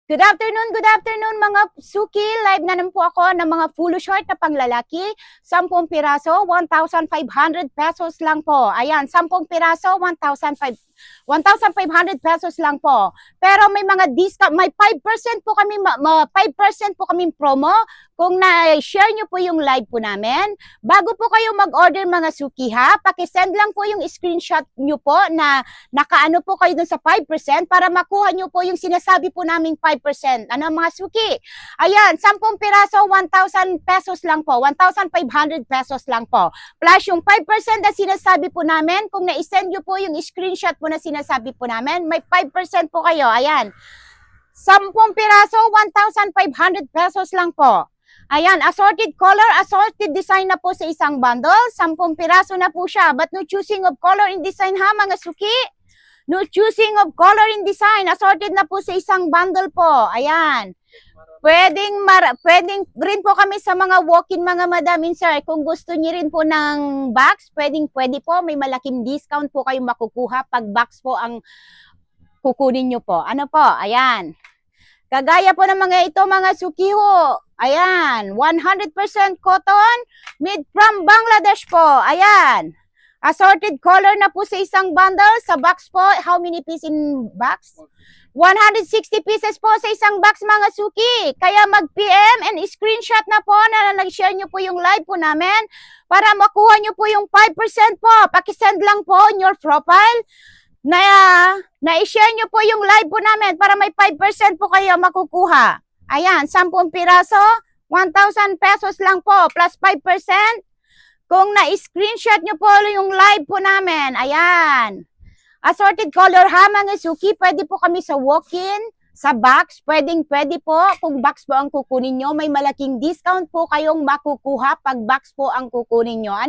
Good afternoon mga suki. Live na naman po ako ng mga full short na panglalaki. 10 piraso, 1,500 pesos lang po. Ayan, 10 piraso, 1,500 pesos lang po. Pero may mga discount, may 5% po kami, 5% po kaming promo kung na-share nyo po yung live po namin. Bago po kayo mag-order mga suki ha, pakisend lang po yung screenshot nyo po na nakaano po kayo dun sa 5% para makuha nyo po yung sinasabi po naming 5%. Ano mga suki? Ayan, 10 piraso, 1,000 pesos lang po. 1,500 pesos lang po. Plus yung 5% na sinasabi po namin, kung na-send nyo po yung screenshot po na sinasabi po namin, may 5% po kayo. Ayan. 10 piraso, 1,500 pesos lang po. Ayan, assorted color, assorted design na po sa isang bundle. 10 piraso na po siya. But no choosing of color and design ha mga suki. No choosing of color and design. Assorted na po sa isang bundle po. Ayan. Pwedeng rin po kami sa mga walk-in mga madam, sir. Kung gusto niyo rin po ng box, pwede po. May malaking discount po kayong makukuha pag box po ang kukunin nyo po. Ano po? Ayan. Kagaya po ng mga ito, mga sukiho. Ayan. 100% cotton, made from Bangladesh po. Ayan. Assorted color na po sa isang bundle. Sa box po, how many pieces in box? 160 pieces po sa isang box mga suki. Kaya mag-PM and screenshot na po na nag-share nyo po yung live po namin para makuha nyo po yung 5% po. Pakisend lang po on your profile na i-share nyo po yung live po namin para may 5% po kayo makukuha. Ayan, 10 piraso, 1,000 pesos lang po plus 5%. Kung na-screenshot nyo po yung live po namin, ayan. Assorted color ha mga suki, pwede po kami sa walk-in, sa box, pwede po. Kung box po ang kukunin nyo, may malaking discount po kayong makukuha pag box po ang kukunin nyo. Ano?